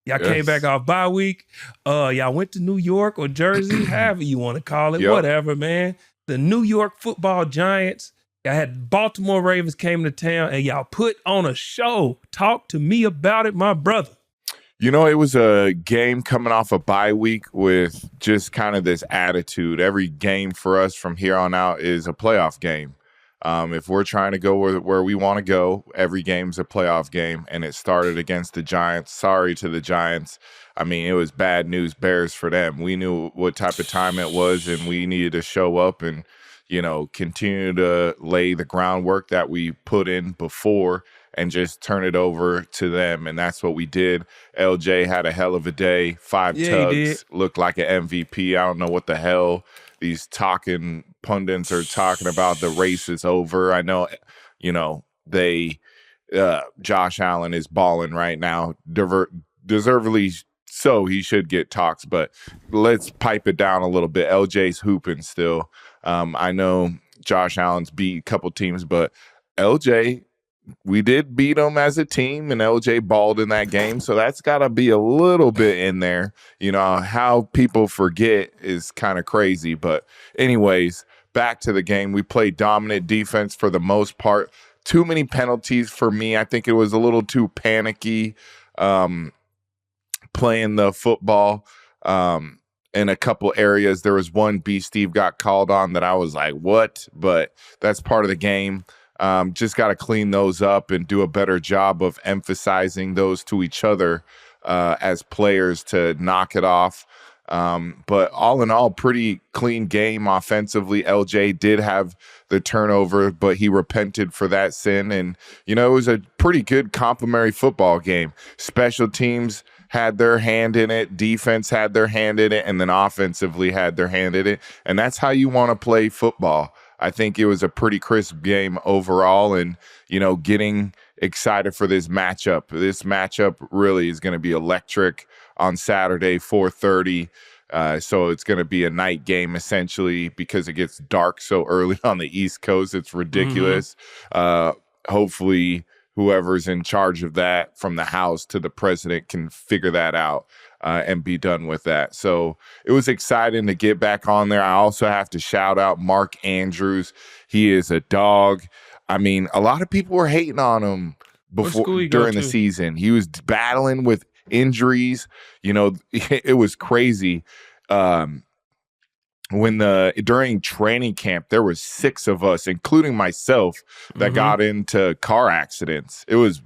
Y'all came back Yes. off bye week. Y'all went to New York or Jersey, however you want to call it, Yep. whatever, man. The New York Football Giants. Y'all had Baltimore Ravens came to town, and y'all put on a show. Talk to me about it, my brother. You know, it was a game coming off a bye week with just kind of this attitude. Every game for us from here on out is a playoff game. If we're trying to go where we want to go, every game's a playoff game, and it started against the Giants. Sorry to the Giants. I mean, it was bad news bears for them. We knew what type of time it was, and we needed to show up and, continue to lay the groundwork that we put in before and just turn it over to them. And that's what we did. LJ had a hell of a day. 5 tugs, looked like an MVP. I don't know what the hell these talking pundits are talking about. The race is over. I know, Josh Allen is balling right now. Deservedly so, he should get talks, but let's pipe it down a little bit. LJ's hooping still. I know Josh Allen's beat a couple teams, but LJ, we did beat him as a team, and LJ balled in that game, so that's got to be a little bit in there. How people forget is kind of crazy, but anyways, back to the game. We played dominant defense for the most part. Too many penalties for me. I think it was a little too panicky playing the football in a couple areas. There was one B Steve got called on that I was like, what? But that's part of the game. Just got to clean those up and do a better job of emphasizing those to each other as players to knock it off. But all in all, pretty clean game offensively. LJ did have the turnover, but he repented for that sin. And, it was a pretty good complimentary football game. Special teams had their hand in it, defense had their hand in it, and then offensively had their hand in it. And that's how you want to play football. I think it was a pretty crisp game overall, and, getting excited for this matchup. This matchup really is going to be electric on Saturday, 4:30. So it's going to be a night game essentially because it gets dark so early on the East Coast. It's ridiculous. Hopefully whoever's in charge of that from the House to the president can figure that out and be done with that. So it was exciting to get back on there. I also have to shout out Mark Andrews. He is a dog. I mean, a lot of people were hating on him during the season. He was battling with injuries. It was crazy. During training camp, there was 6 of us, including myself, that got into car accidents. It was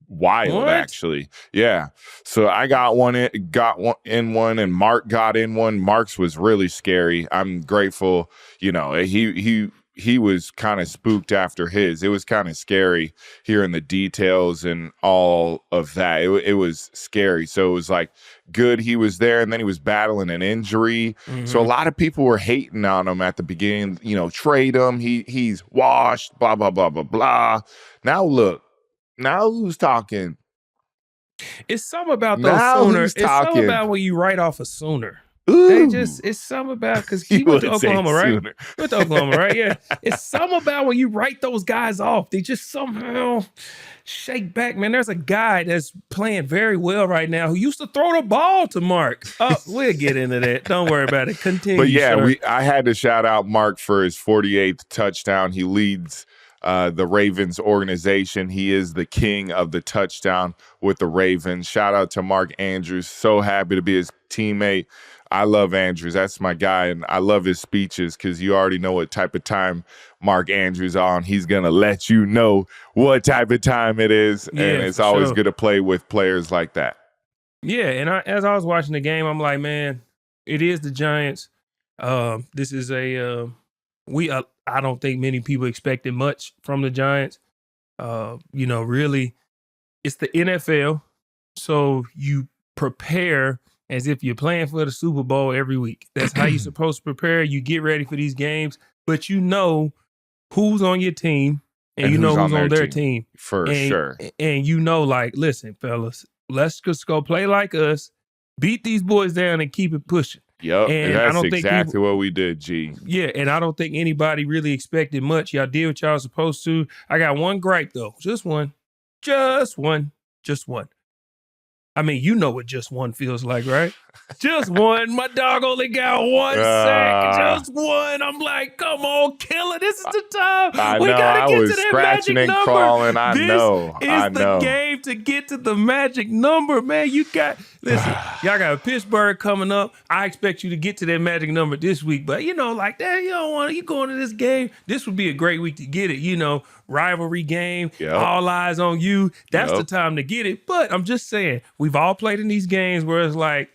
wild, actually. Yeah. So I got one in one, and Mark got in one. Mark's was really scary. I'm grateful. He was kind of spooked after his. It was kind of scary hearing the details and all of that. It was scary. So it was like good he was there, and then he was battling an injury. So a lot of people were hating on him at the beginning, trade him. He's washed, blah, blah, blah, blah, blah. Now look, now who's talking? It's something about those Sooners. It's something about when you write off a Sooner. It's something about, because he went to Oklahoma, right? Went to Oklahoma, right? Yeah. It's something about when you write those guys off, they just somehow shake back, man. There's a guy that's playing very well right now who used to throw the ball to Mark. Oh, we'll get into that. Don't worry about it. Continue. But yeah, I had to shout out Mark for his 48th touchdown. He leads the Ravens organization. He is the king of the touchdown with the Ravens. Shout out to Mark Andrews. So happy to be his teammate. I love Andrews. That's my guy, and I love his speeches because you already know what type of time Mark Andrews on. He's going to let you know what type of time it is, and it's always good to play with players like that. Yeah, and as I was watching the game, I'm like, man, it is the Giants. This is I don't think many people expected much from the Giants. Really, it's the NFL, so you prepare as if you're playing for the Super Bowl every week. That's how you're supposed to prepare. You get ready for these games, but you know who's on your team and you know who's on their team. For sure. And like, listen, fellas, let's just go play like us, beat these boys down and keep it pushing. Yep, and that's exactly what we did, G. Yeah, and I don't think anybody really expected much. Y'all did what y'all was supposed to. I got one gripe, though. Just one. I mean, you know what just one feels like, right? Just one. My dog only got one sack. Just one. I'm like, come on, killer. This is the time. We got to get to that scratching magic and number. crawling. I know. This is the game to get to the magic number, man. Listen, y'all got Pittsburgh coming up. I expect you to get to that magic number this week. But, like that, you don't want to, you going to this game. This would be a great week to get it, rivalry game, all eyes on you. That's the time to get it. But I'm just saying, we've all played in these games where it's like,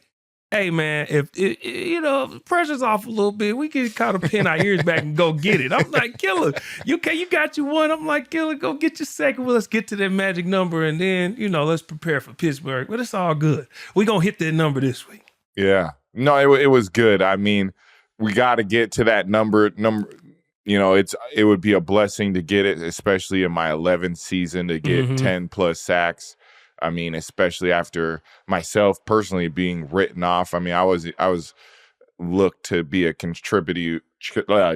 hey man, if the pressure's off a little bit, we can kind of pin our ears back and go get it. I'm like, killer, you got your one. I'm like, killer, go get your second. Well, let's get to that magic number and then, let's prepare for Pittsburgh. But it's all good. We're going to hit that number this week. Yeah. No, it was good. I mean, we got to get to that number. It would be a blessing to get it, especially in my 11th season to get 10 plus sacks. I mean, especially after myself personally being written off. I mean, I was looked to be a contributor,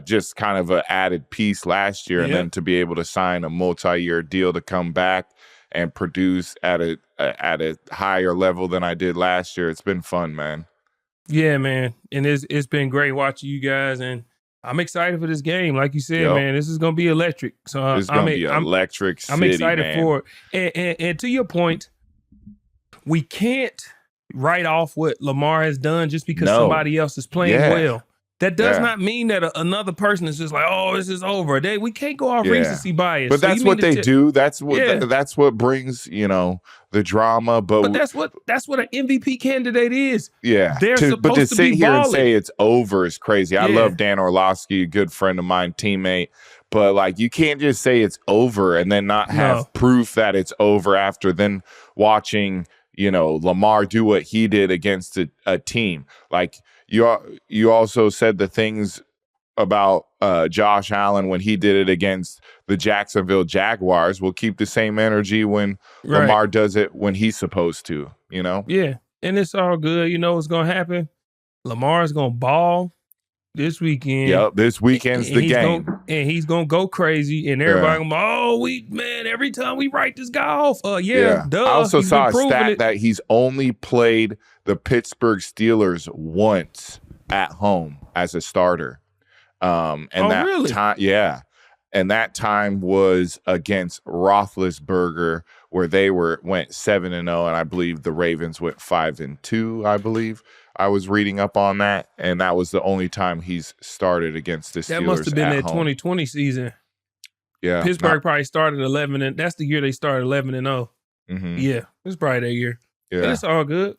just kind of an added piece last year, and then to be able to sign a multi-year deal to come back and produce at a higher level than I did last year. It's been fun, man. Yeah, man, and it's been great watching you guys, and I'm excited for this game. Like you said, man, this is gonna be electric. So it's gonna be electric. I'm excited for it. And to your point, we can't write off what Lamar has done just because somebody else is playing well. That does not mean that another person is just like, oh, this is over. We can't go off recency bias. But that's what they do. That's what brings, the drama. But that's what an MVP candidate is. Yeah. They're supposed but to sit here and say it's over is crazy. I love Dan Orlovsky, a good friend of mine, teammate. But like, you can't just say it's over and then not have proof that it's over after then watching Lamar do what he did against a team. Like you also said the things about Josh Allen when he did it against the Jacksonville Jaguars. We'll keep the same energy when Lamar does it when he's supposed to, Yeah, and it's all good. You know what's going to happen? Lamar's going to ball this weekend. Yep, this weekend's the game. And he's going to go crazy, and everybody going to every time we write this guy off. Duh. I also saw a stat that he's only played the Pittsburgh Steelers once at home as a starter. Really? And that time was against Roethlisberger, where they went 7-0, and I believe the Ravens went 5-2. I believe I was reading up on that, and that was the only time he's started against the Steelers. That must have been that 2020 season. Yeah, Pittsburgh probably started 11, and that's the year they started 11-0. Mm-hmm. Yeah, it's probably that year. Yeah, and it's all good.